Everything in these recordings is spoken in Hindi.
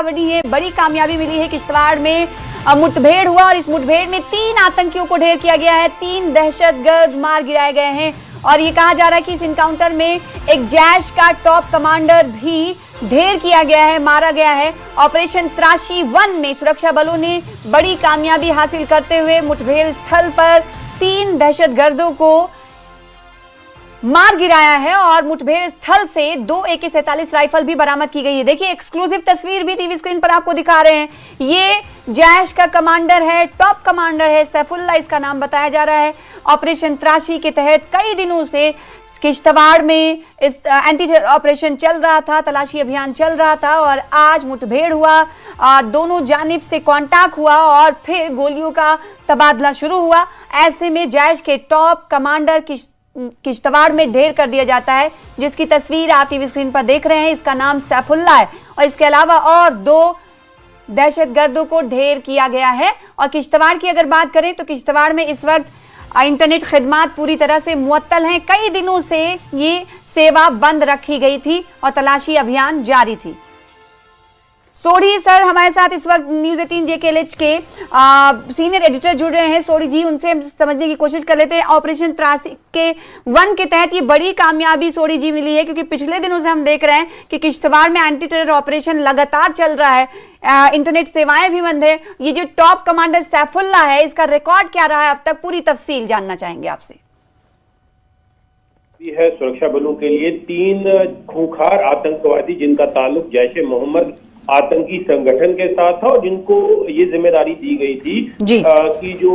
बनी है, बड़ी कामयाबी मिली है। किश्तवाड़ में मुठभेड़ हुआ और इस मुठभेड़ में 3 आतंकियों को ढेर किया गया है, 3 दहशतगर्द मार गिराए गए हैं और ये कहा जा रहा है कि इस इनकाउंटर में एक जैश का टॉप कमांडर भी ढेर किया गया है, मारा गया है। ऑपरेशन त्राशी 1 में सुरक्षा बलों ने बड़ी कामयाबी हासिल करते हुए मुठभेड़ स्थल पर 3 दहशतगर्दों को मार गिराया है और मुठभेड़ स्थल से 2 AK-47 राइफल भी बरामद की गई है। देखिए एक्सक्लूसिव तस्वीर भी टीवी स्क्रीन पर आपको दिखा रहे हैं। ये जैश का कमांडर है, टॉप कमांडर है, सैफुल्ला इसका नाम बताया जा रहा है। ऑपरेशन त्राशी के तहत कई दिनों से किश्तवाड़ में इस एंटी टेरर ऑपरेशन चल रहा था, तलाशी अभियान चल रहा था और आज मुठभेड़ हुआ, दोनों जानिब से कांटेक्ट हुआ और फिर गोलियों का तबादला शुरू हुआ। ऐसे में जैश के टॉप कमांडर किश्तवाड़ में ढेर कर दिया जाता है, जिसकी तस्वीर आप टीवी स्क्रीन पर देख रहे हैं। इसका नाम सैफुल्ला है और इसके अलावा और 2 दहशतगर्दों को ढेर किया गया है। और किश्तवाड़ की अगर बात करें तो किश्तवाड़ में इस वक्त इंटरनेट खिदमात पूरी तरह से मुअत्तल हैं। कई दिनों से ये सेवा बंद रखी गई थी और तलाशी अभियान जारी थी। सोढ़ी सर हमारे साथ इस वक्त न्यूज़ 18 JKLH के सीनियर एडिटर जुड़ रहे हैं। सोढ़ी जी, उनसे समझने की कोशिश कर लेते हैं। ऑपरेशन त्रासी के 1 के तहत ये बड़ी कामयाबी सोढ़ी जी मिली है, क्योंकि पिछले दिनों से हम देख रहे हैं कि किश्तवाड़ में एंटी टेरर ऑपरेशन लगातार चल रहा है, इंटरनेट सेवाएं भी बंद है। ये जो टॉप कमांडर सैफुल्ला है, इसका रिकॉर्ड क्या रहा है अब तक, पूरी तफसील जानना चाहेंगे आपसे। है सुरक्षा बलों के लिए 3 खूंखार आतंकवादी जिनका ताल्लुक जैश ए मोहम्मद आतंकी संगठन के साथ था और जिनको ये जिम्मेदारी दी गई थी कि जो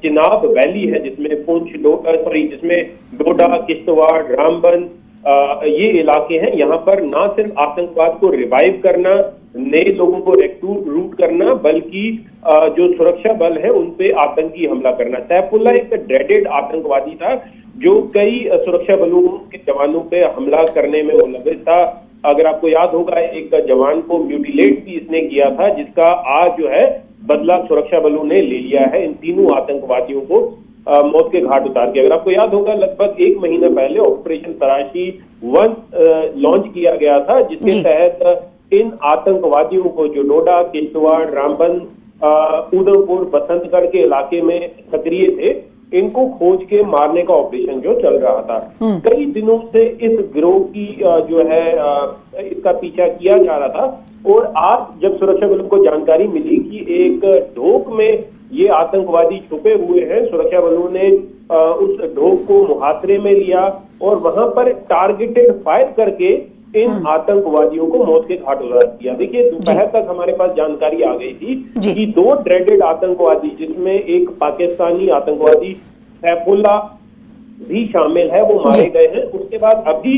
चिनाब वैली है जिसमें जिसमें डोडा, किश्तवाड़, रामबन ये इलाके हैं, यहाँ पर ना सिर्फ आतंकवाद को रिवाइव करना, नए लोगों को रिक्रूट करना, बल्कि जो सुरक्षा बल है उन पे आतंकी हमला करना। सैफुल्ला एक ड्रेडेड आतंकवादी था जो कई सुरक्षा बलों के जवानों पे हमला करने में मुलव्विस था। अगर आपको याद होगा, एक जवान को म्यूटिलेट भी इसने किया था, जिसका आज जो है बदला सुरक्षा बलों ने ले लिया है। इन तीनों आतंकवादियों को मौत के घाट उतार के, अगर आपको याद होगा, लगभग 1 महीना पहले ऑपरेशन त्राशी 1 लॉन्च किया गया था, जिसके तहत इन आतंकवादियों को जो डोडा, किश्तवाड़, रामबन, उदयपुर, बसंतगढ़ के इलाके में सक्रिय थे, इनको खोज के मारने का ऑपरेशन जो चल रहा था। कई दिनों से इस गिरोह की जो है इसका पीछा किया जा रहा था और आज जब सुरक्षा बलों को जानकारी मिली कि एक ढोक में ये आतंकवादी छुपे हुए हैं, सुरक्षा बलों ने उस ढोक को मुहासरे में लिया और वहां पर टारगेटेड फायर करके इन आतंकवादियों को मौत के घाट उतार दिया। देखिए, दोपहर तक हमारे पास जानकारी आ गई थी कि 2 ड्रेडेड आतंकवादी, जिसमें एक पाकिस्तानी आतंकवादी सैफुल्ला भी शामिल है, वो मारे गए हैं। उसके बाद अभी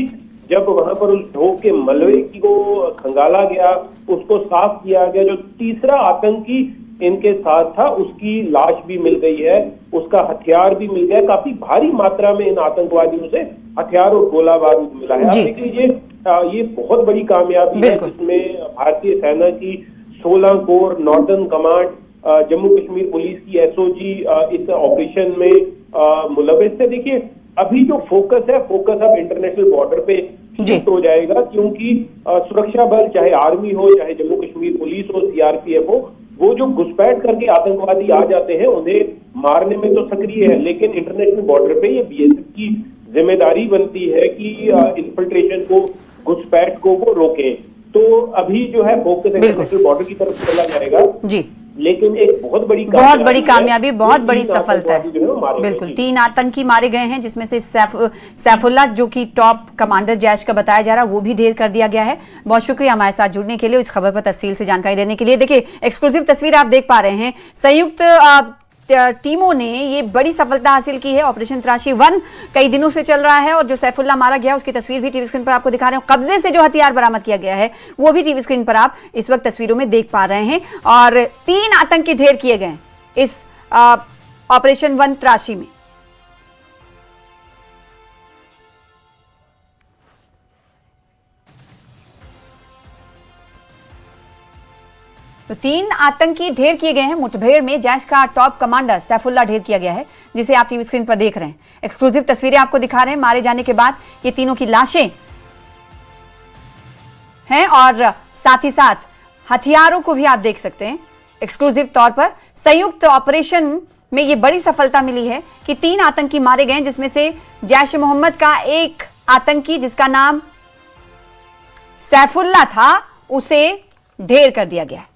जब वहां पर उस ढोक के मलबे को खंगाला गया, उसको साफ किया गया, जो तीसरा आतंकी इनके साथ था उसकी लाश भी मिल गई है, उसका हथियार भी मिल गया। काफी भारी मात्रा में इन आतंकवादियों से हथियार और गोला बारूद मिला है। आप देख लीजिए, ये बहुत बड़ी कामयाबी है, जिसमें भारतीय सेना की 16 core, northern command, Jammu Kashmir police की SOG इस ऑपरेशन में मुलव्विस थे। देखिए, अभी जो फोकस अब इंटरनेशनल बॉर्डर पे शिफ्ट हो जाएगा, क्योंकि सुरक्षा बल, चाहे आर्मी हो, चाहे जम्मू कश्मीर पुलिस हो, CRPF हो, वो जो घुसपैठ करके आतंकवादी आ जाते हैं उन्हें मारने में तो सक्रिय है, लेकिन इंटरनेशनल बॉर्डर पे ये BSF की जिम्मेदारी बनती है कि इन्फिल्ट्रेशन को, घुसपैठ को वो रोकें। तो अभी जो है फोकस इंटरनेशनल बॉर्डर की तरफ चला जाएगा जी, लेकिन एक बहुत बड़ी कामयाबी, बहुत बड़ी सफलता है। बिल्कुल, 3 आतंकी मारे गए हैं, जिसमें से सैफुल्ला जो कि टॉप कमांडर जैश का बताया जा रहा है, वो भी ढेर कर दिया गया है। बहुत शुक्रिया हमारे साथ जुड़ने के लिए, इस खबर पर तफसील से जानकारी देने के लिए। देखिए, एक्सक्लूसिव तस्वीर आप देख पा रहे हैं। संयुक्त टीमों ने ये बड़ी सफलता हासिल की है। ऑपरेशन त्राशी 1 कई दिनों से चल रहा है और जो सैफुल्ला मारा गया उसकी तस्वीर भी टीवी स्क्रीन पर आपको दिखा रहे हैं। कब्जे से जो हथियार बरामद किया गया है वो भी टीवी स्क्रीन पर आप इस वक्त तस्वीरों में देख पा रहे हैं और 3 आतंकी ढेर किए गए इस ऑपरेशन 1 त्राशी में। तो 3 आतंकी ढेर किए गए हैं मुठभेड़ में। जैश का टॉप कमांडर सैफुल्ला ढेर किया गया है, जिसे आप टीवी स्क्रीन पर देख रहे हैं। एक्सक्लूसिव तस्वीरें आपको दिखा रहे हैं। मारे जाने के बाद ये तीनों की लाशें हैं और साथ ही साथ हथियारों को भी आप देख सकते हैं। एक्सक्लूसिव तौर पर संयुक्त ऑपरेशन में यह बड़ी सफलता मिली है कि 3 आतंकी मारे गए, जिसमें से जैश ए मोहम्मद का एक आतंकी जिसका नाम सैफुल्ला था, उसे ढेर कर दिया गया है।